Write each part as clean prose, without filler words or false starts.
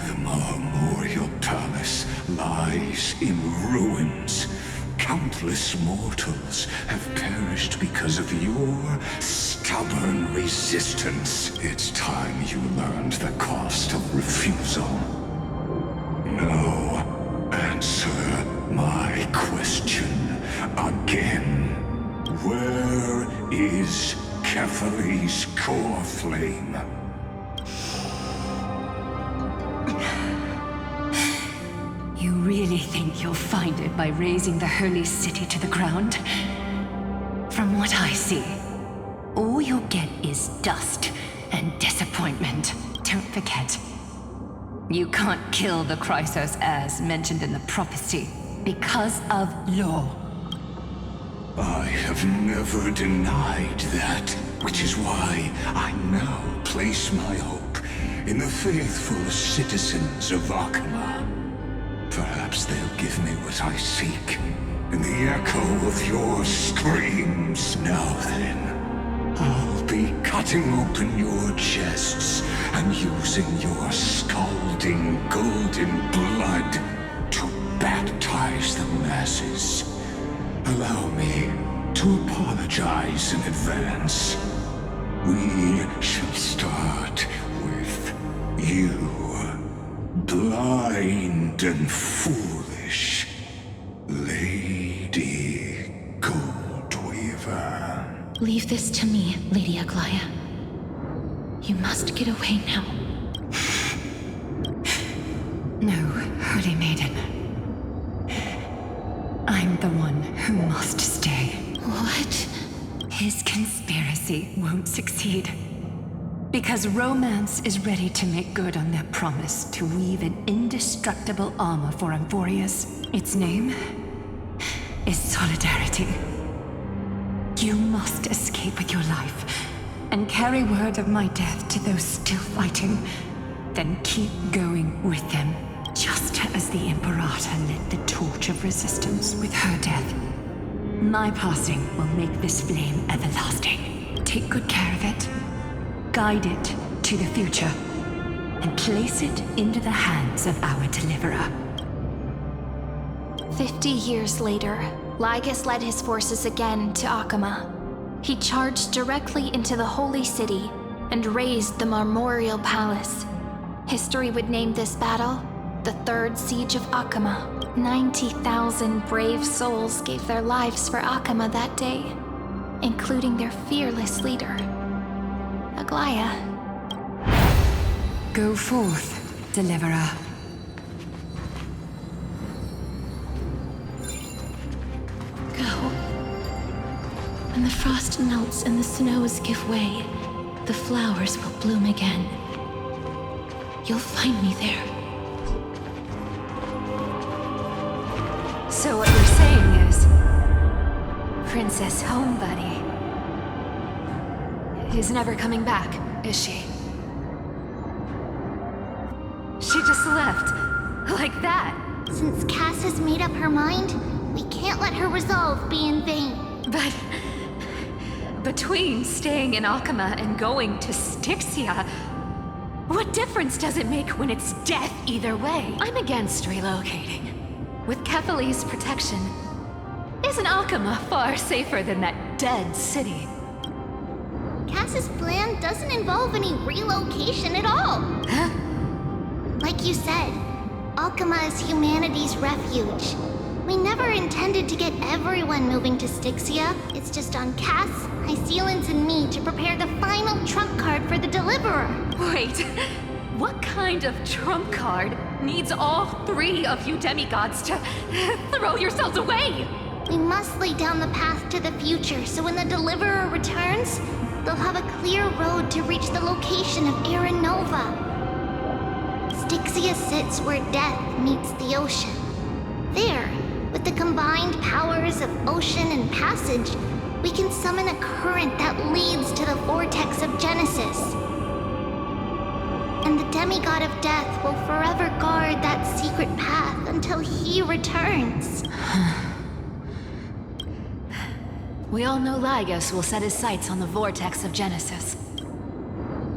The Marmorial Palace lies in ruins. Countless mortals have perished because of your stubborn resistance. It's time you learned the cost of refusal. Now, answer my question again. Where is Kefali's core flame? You really think you'll find it by razing the holy city to the ground? From what I see, all you'll get is dust and disappointment. Don't forget, you can't kill the Chrysos as mentioned in the prophecy because of law. I have never denied that, which is why I now place my hope in the faithful citizens of Akama. Perhaps they'll give me what I seek, in the echo of your screams. Now then, I'll be cutting open your chests and using your scalding golden blood to baptize the masses. Allow me to apologize in advance. We shall start with you, blind and foolish Lady Goldweaver. Leave this to me, Lady Aglaya. You must get away now. No, Holy Maiden. I'm the one who must stay. What? His conspiracy won't succeed. Because Romance is ready to make good on their promise to weave an indestructible armor for Amphorius. Its name is Solidarity. You must escape with your life and carry word of my death to those still fighting. Then keep going with them, just as the Imperator lit the torch of resistance with her death. My passing will make this flame everlasting. Take good care of it. Guide it to the future, and place it into the hands of our deliverer. 50 years later, Lygus led his forces again to Akama. He charged directly into the Holy City and razed the Marmorial Palace. History would name this battle the Third Siege of Akama. 90,000 brave souls gave their lives for Akama that day, including their fearless leader, Aglaya. Go forth, deliverer. Go. When the frost melts and the snows give way, the flowers will bloom again. You'll find me there. So what you're saying is, Princess Homebuddy is never coming back, is she? She just left, like that. Since Cass has made up her mind, we can't let her resolve be in vain. But between staying in Akama and going to Styxia, what difference does it make when it's death either way? I'm against relocating. With Kefali's protection, isn't Akama far safer than that dead city? Cass's plan doesn't involve any relocation at all. Huh? Like you said, Alchema is humanity's refuge. We never intended to get everyone moving to Styxia. It's just on Cass, Hycealans, and me to prepare the final trump card for the Deliverer. Wait, what kind of trump card needs all three of you demigods to throw yourselves away? We must lay down the path to the future so when the Deliverer returns, they'll have a clear road to reach the location of Aranova. Styxia sits where death meets the ocean. There, with the combined powers of ocean and passage, we can summon a current that leads to the vortex of Genesis. And the demigod of death will forever guard that secret path until he returns. We all know Lygus will set his sights on the vortex of Genesis.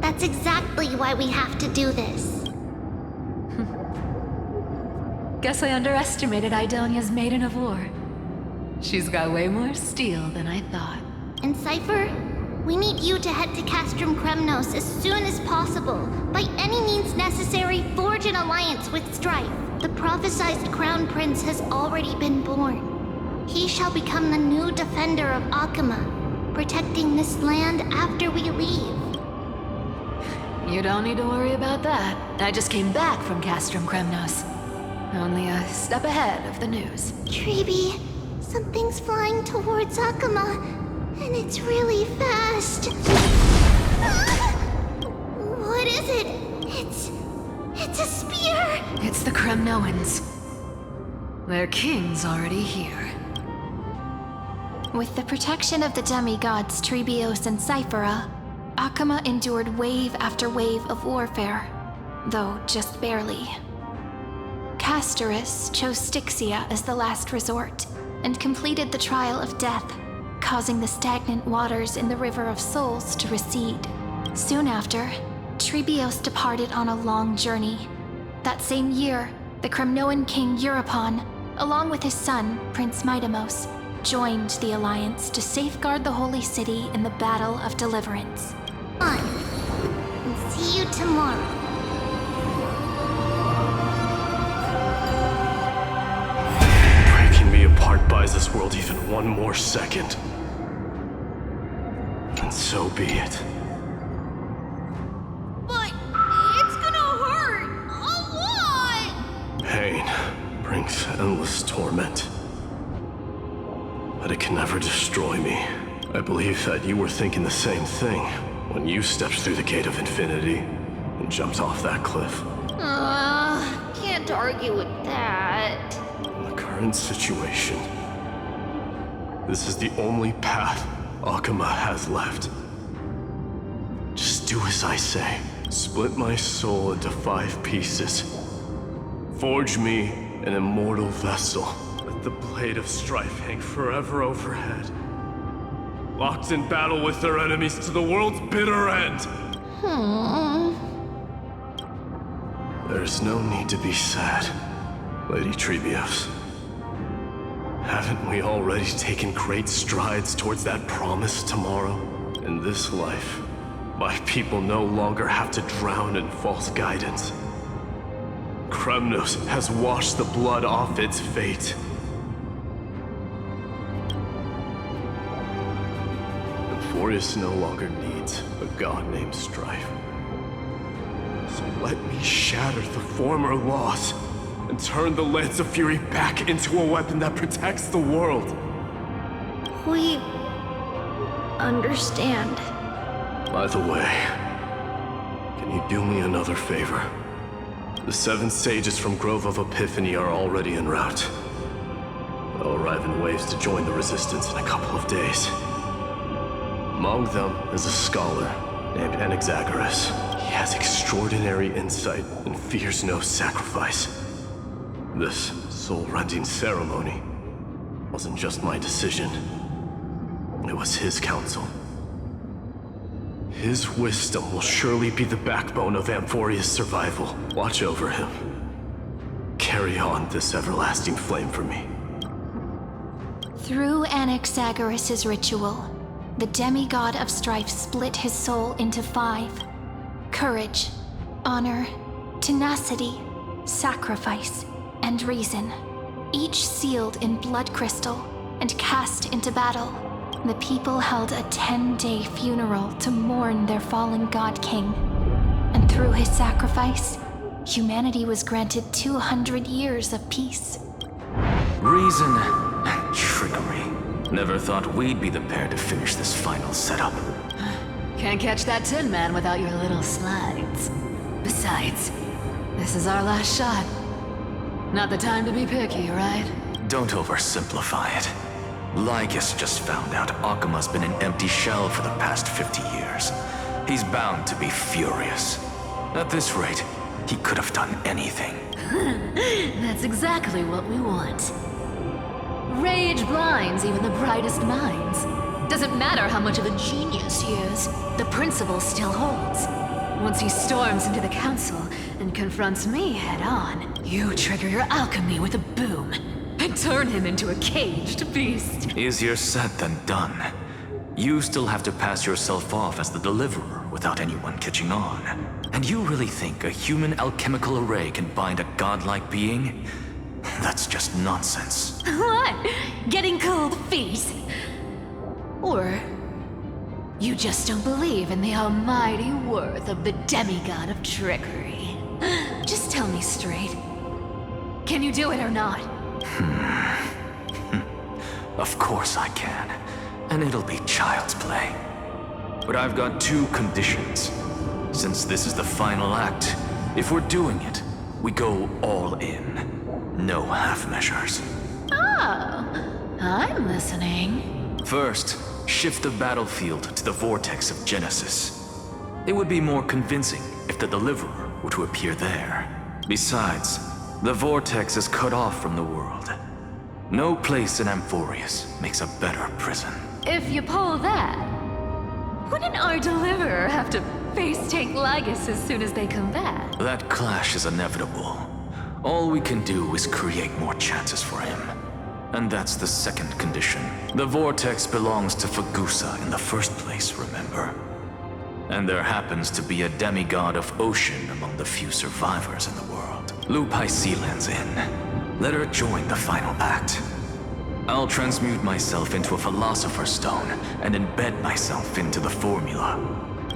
That's exactly why we have to do this. Guess I underestimated Idonia's Maiden of War. She's got way more steel than I thought. And Cypher, we need you to head to Castrum Kremnos as soon as possible. By any means necessary, forge an alliance with Strife. The prophesized Crown Prince has already been born. He shall become the new defender of Akama, protecting this land after we leave. You don't need to worry about that. I just came back from Castrum Kremnos. Only a step ahead of the news. Treeby, something's flying towards Akama, and it's really fast. What is it? It's a spear! It's the Kremnoans. Their king's already here. With the protection of the demigods Trebios and Cyphera, Akama endured wave after wave of warfare, though just barely. Castorus chose Styxia as the last resort, and completed the trial of death, causing the stagnant waters in the River of Souls to recede. Soon after, Trebios departed on a long journey. That same year, the Kremnoan king Euripon, along with his son, Prince Midamos, joined the alliance to safeguard the Holy City in the Battle of Deliverance. On. And see you tomorrow. Breaking me apart buys this world even one more second. And so be it. But it's gonna hurt a lot! Pain brings endless torment. But it can never destroy me. I believe that you were thinking the same thing when you stepped through the gate of infinity and jumped off that cliff. Can't argue with that. In the current situation, this is the only path Akama has left. Just do as I say. Split my soul into 5 pieces. Forge me an immortal vessel. Let the blade of strife hang forever overhead. Locked in battle with their enemies to the world's bitter end. There's no need to be sad, Lady Trebios. Haven't we already taken great strides towards that promised tomorrow? In this life, my people no longer have to drown in false guidance. Kremnos has washed the blood off its fate. Euphorius no longer needs a god named Strife. So let me shatter the former laws and turn the Lance of Fury back into a weapon that protects the world. We understand. By the way, can you do me another favor? The 7 sages from Grove of Epiphany are already en route. They'll arrive in waves to join the Resistance in a couple of days. Among them is a scholar named Anaxagoras. He has extraordinary insight and fears no sacrifice. This soul-rending ceremony wasn't just my decision. It was his counsel. His wisdom will surely be the backbone of Amphoria's survival. Watch over him. Carry on this everlasting flame for me. Through Anaxagoras' ritual, the demigod of strife split his soul into 5. Courage, honor, tenacity, sacrifice, and reason. Each sealed in blood crystal and cast into battle. The people held a 10-day funeral to mourn their fallen god king. And through his sacrifice, humanity was granted 200 years of peace. Reason and trickery. Never thought we'd be the pair to finish this final setup. Can't catch that Tin Man without your little slides. Besides, this is our last shot. Not the time to be picky, right? Don't oversimplify it. Lycus just found out Akama's been an empty shell for the past 50 years. He's bound to be furious. At this rate, he could have done anything. That's exactly what we want. Rage blinds even the brightest minds. Doesn't matter how much of a genius he is, the principle still holds. Once he storms into the council and confronts me head-on, you trigger your alchemy with a boom and turn him into a caged beast. Easier said than done. You still have to pass yourself off as the deliverer without anyone catching on. And you really think a human alchemical array can bind a godlike being? That's just nonsense. What? Getting cold feet? Or you just don't believe in the almighty worth of the demigod of trickery? Just tell me straight. Can you do it or not? Of course I can. And it'll be child's play. But I've got two conditions. Since this is the final act, if we're doing it, we go all in. No half measures. Oh, I'm listening. First, shift the battlefield to the vortex of Genesis. It would be more convincing if the deliverer were to appear there. Besides, the vortex is cut off from the world. No place in Amphorius makes a better prison. If you pull that, wouldn't our deliverer have to face tank Lygus as soon as they come back? That clash is inevitable. All we can do is create more chances for him. And that's the second condition. The vortex belongs to Fagusa in the first place, remember? And there happens to be a demigod of ocean among the few survivors in the world. Loop Hycelan's in. Let her join the final act. I'll transmute myself into a philosopher's stone and embed myself into the formula.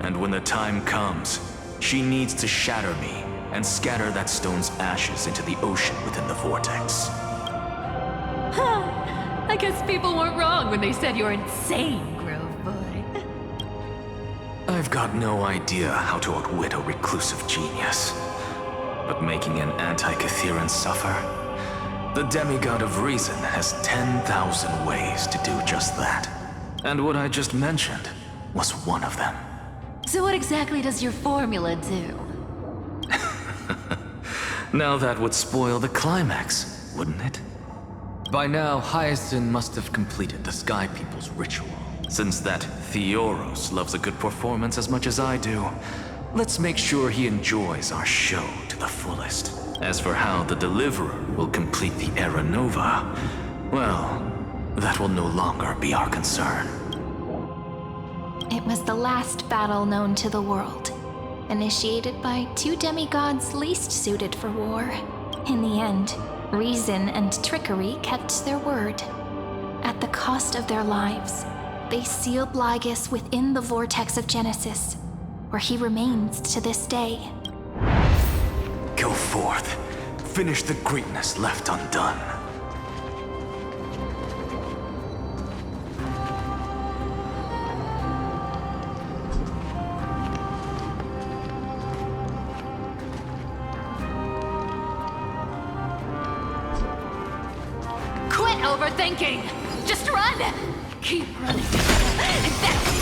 And when the time comes, she needs to shatter me and scatter that stone's ashes into the ocean within the vortex. I guess people weren't wrong when they said you're insane, Grove Boy. I've got no idea how to outwit a reclusive genius. But making an anti-Catheran suffer? The demigod of reason has 10,000 ways to do just that. And what I just mentioned was one of them. So what exactly does your formula do? Now that would spoil the climax, wouldn't it? By now, Hyacinth must have completed the Sky People's ritual. Since that Theoros loves a good performance as much as I do, let's make sure he enjoys our show to the fullest. As for how the Deliverer will complete the Era Nova, well, that will no longer be our concern. It was the last battle known to the world, initiated by two demigods least suited for war. In the end, reason and trickery kept their word. At the cost of their lives, they sealed Lygus within the vortex of Genesis, where he remains to this day. Go forth. Finish the greatness left undone. Quit overthinking! Just run! Keep running. That's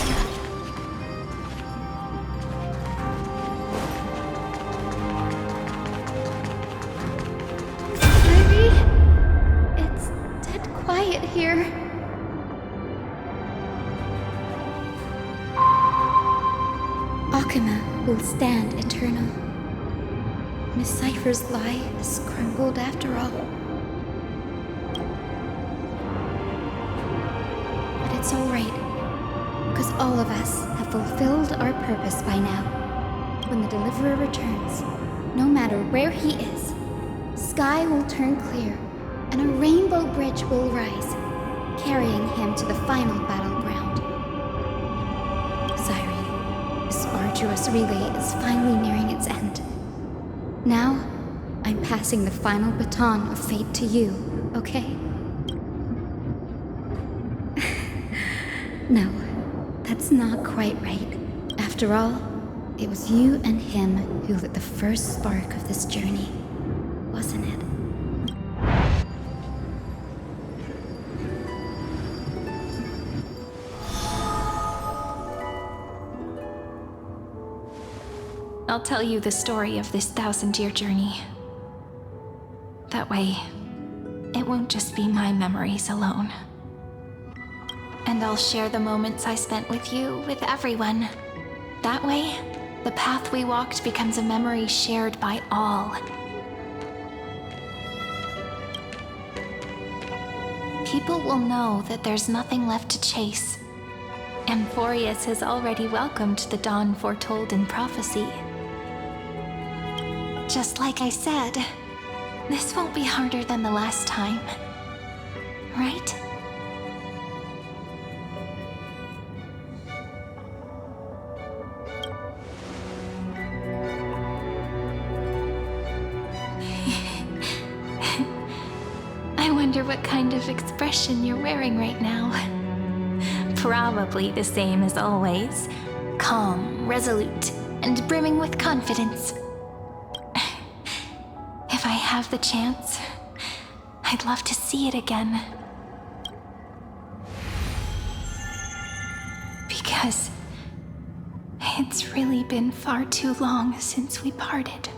It's dead quiet here. Akama will stand eternal. Miss Cypher's lie is crumbled after all. But it's alright, because all of us have fulfilled our purpose by now. When the Deliverer returns, no matter where he is, sky will turn clear, and a rainbow bridge will rise, carrying him to the final battleground. Zairi, this arduous relay is finally nearing its end. Now, I'm passing the final baton of fate to you, okay? No, that's not quite right. After all, it was you and him who lit the first spark of this journey, wasn't it? I'll tell you the story of this 1,000-year journey. That way, it won't just be my memories alone. And I'll share the moments I spent with you with everyone. That way, the path we walked becomes a memory shared by all. People will know that there's nothing left to chase. Amphorius has already welcomed the dawn foretold in prophecy. Just like I said, this won't be harder than the last time. Right? I wonder what kind of expression you're wearing right now. Probably the same as always. Calm, resolute, and brimming with confidence. If I have the chance, I'd love to see it again. Because it's really been far too long since we parted.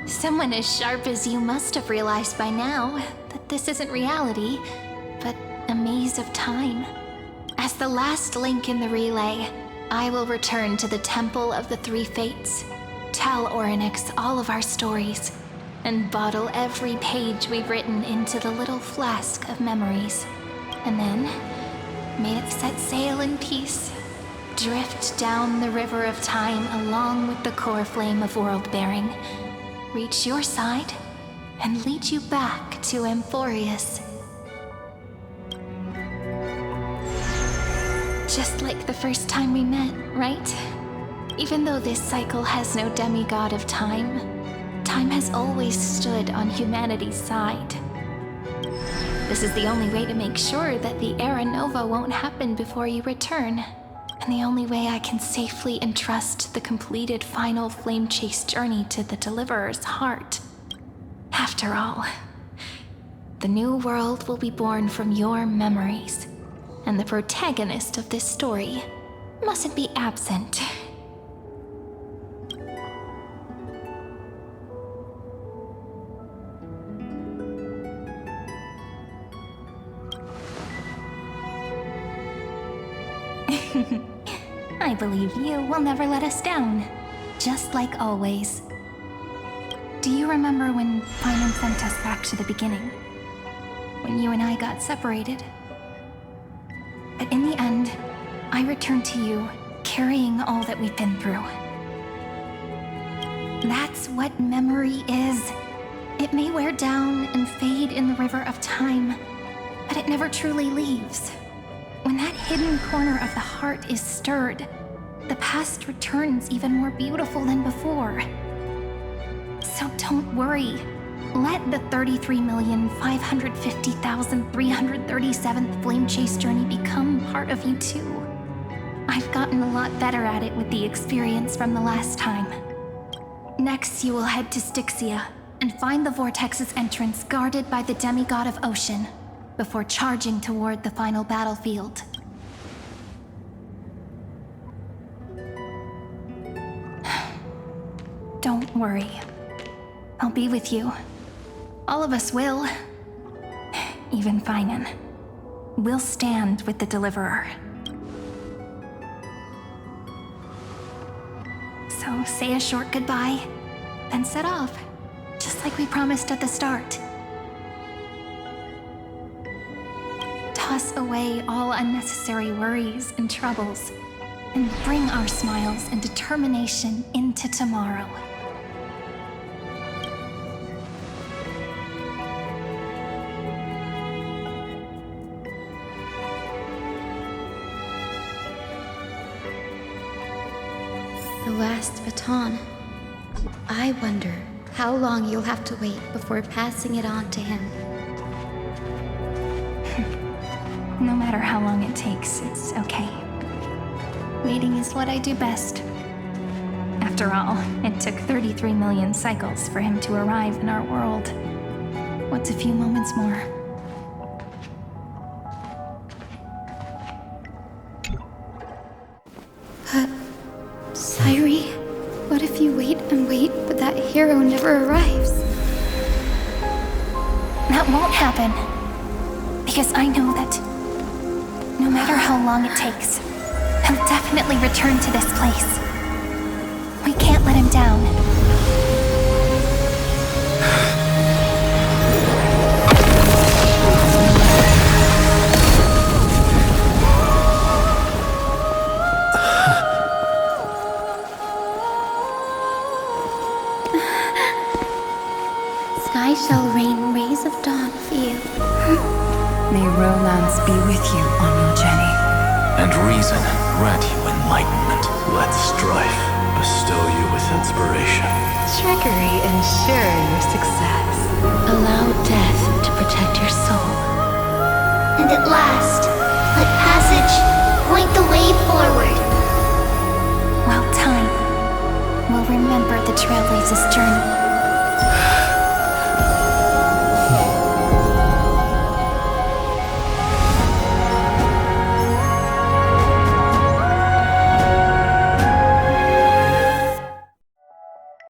Someone as sharp as you must have realized by now that this isn't reality, but a maze of time. As the last link in the relay, I will return to the Temple of the Three Fates, tell Orynyx all of our stories, and bottle every page we've written into the little flask of memories. And then, may it set sail in peace, drift down the river of time along with the core flame of world-bearing, reach your side, and lead you back to Amphorius. Just like the first time we met, right? Even though this cycle has no demigod of time, time has always stood on humanity's side. This is the only way to make sure that the Era Nova won't happen before you return. And the only way I can safely entrust the completed final flame chase journey to the Deliverer's heart. After all, the new world will be born from your memories, and the protagonist of this story mustn't be absent. I believe you will never let us down, just like always. Do you remember when Paimon sent us back to the beginning? When you and I got separated? But in the end, I returned to you, carrying all that we've been through. That's what memory is. It may wear down and fade in the river of time, but it never truly leaves. When that hidden corner of the heart is stirred, the past returns even more beautiful than before. So don't worry. Let the 33,550,337th Flame Chase journey become part of you too. I've gotten a lot better at it with the experience from the last time. Next, you will head to Styxia and find the Vortex's entrance guarded by the demigod of ocean, before charging toward the final battlefield. Don't worry. I'll be with you. All of us will. Even Finan. We'll stand with the Deliverer. So say a short goodbye, then set off, just like we promised at the start. Toss away all unnecessary worries and troubles, and bring our smiles and determination into tomorrow. The last baton. I wonder how long you'll have to wait before passing it on to him. No matter how long it takes, it's okay. Waiting is what I do best. After all, it took 33 million cycles for him to arrive in our world. What's a few moments more? But, Sairi, what if you wait and wait wait, but that hero never arrives. That won't happen. Because I know that no matter how long it takes, he'll definitely return to this place. We can't let him down. Sky shall rain rays of dawn for you. May romance be with you on your journey. And reason grant you enlightenment. Let strife bestow you with inspiration. Trickery ensure your success. Allow death to protect your soul. And at last, let passage point the way forward. While time will remember the Trailblazer's journey.